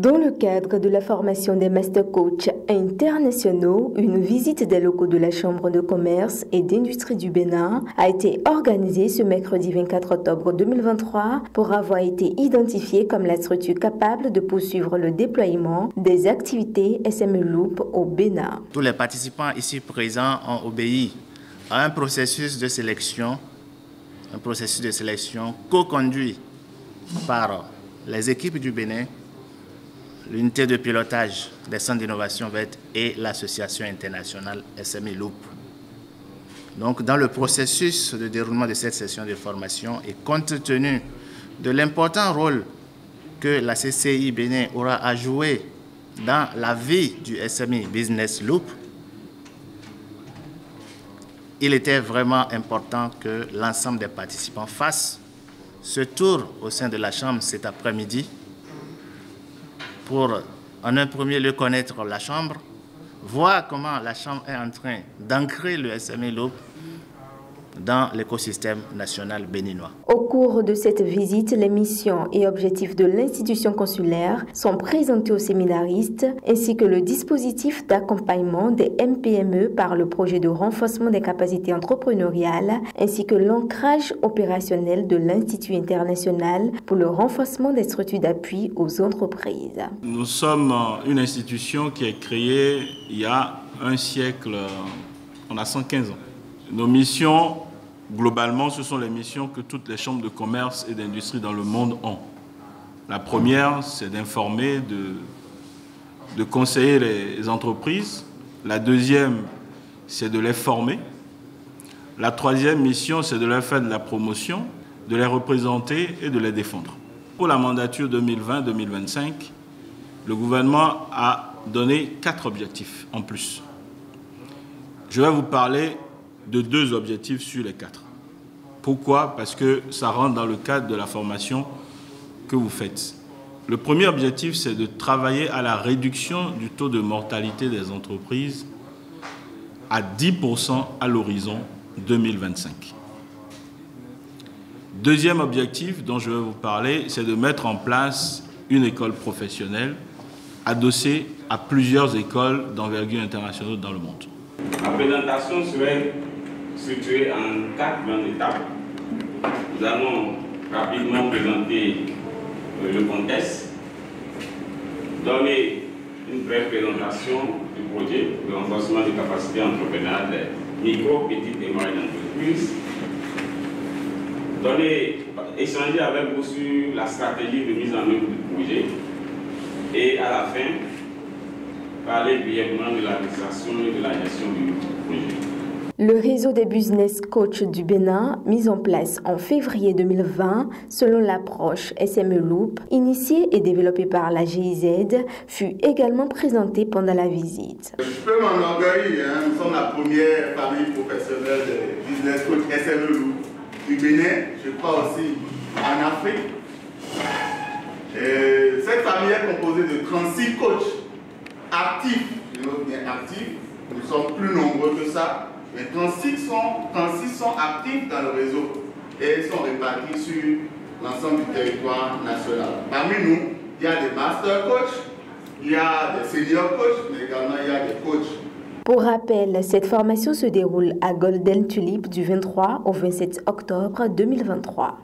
Dans le cadre de la formation des master coachs internationaux, une visite des locaux de la Chambre de commerce et d'industrie du Bénin a été organisée ce mercredi 24 octobre 2023 pour avoir été identifiée comme la structure capable de poursuivre le déploiement des activités SME Loop au Bénin. Tous les participants ici présents ont obéi à un processus de sélection co-conduit par les équipes du Bénin, l'unité de pilotage des centres d'innovation verte et l'association internationale SME Loop. Donc, dans le processus de déroulement de cette session de formation et compte tenu de l'important rôle que la CCI Bénin aura à jouer dans la vie du SME Business Loop, il était vraiment important que l'ensemble des participants fassent ce tour au sein de la Chambre cet après-midi pour, en un premier lieu, connaître la Chambre, voir comment la Chambre est en train d'ancrer le SME Loop dans l'écosystème national béninois. Au cours de cette visite, les missions et objectifs de l'institution consulaire sont présentés aux séminaristes ainsi que le dispositif d'accompagnement des MPME par le projet de renforcement des capacités entrepreneuriales ainsi que l'ancrage opérationnel de l'Institut international pour le renforcement des structures d'appui aux entreprises. Nous sommes une institution qui est créée il y a un siècle, on a 115 ans. Nos missions, globalement, ce sont les missions que toutes les chambres de commerce et d'industrie dans le monde ont. La première, c'est d'informer, de conseiller les entreprises. La deuxième, c'est de les former. La troisième mission, c'est de leur faire de la promotion, de les représenter et de les défendre. Pour la mandature 2020-2025, le gouvernement a donné 4 objectifs en plus. Je vais vous parler de 2 objectifs sur les 4. Pourquoi? Parce que ça rentre dans le cadre de la formation que vous faites. Le premier objectif, c'est de travailler à la réduction du taux de mortalité des entreprises à 10% à l'horizon 2025. Deuxième objectif dont je vais vous parler, c'est de mettre en place une école professionnelle adossée à plusieurs écoles d'envergure internationale dans le monde. La présentation serait structurée en 4 grandes étapes. Nous allons rapidement présenter le contexte, donner une brève présentation du projet de renforcement des capacités entrepreneuriales des micro, petites et moyennes entreprises, échanger avec vous sur la stratégie de mise en œuvre du projet et à la fin, parler brièvement de l'administration et de la gestion du projet. Le réseau des business coachs du Bénin, mis en place en février 2020 selon l'approche SME Loop, initiée et développée par la GIZ, fut également présenté pendant la visite. Je peux m'enorgueillir, nous sommes la première famille professionnelle de business coach SME Loop du Bénin, je crois aussi en Afrique. Cette famille est composée de 36 coachs actifs, je note bien actifs, nous sommes plus nombreux que ça. Mais 36 sont actifs dans le réseau et sont répartis sur l'ensemble du territoire national. Parmi nous, il y a des master coachs, il y a des senior coachs, mais également il y a des coachs. Pour rappel, cette formation se déroule à Golden Tulip du 23 au 27 octobre 2023.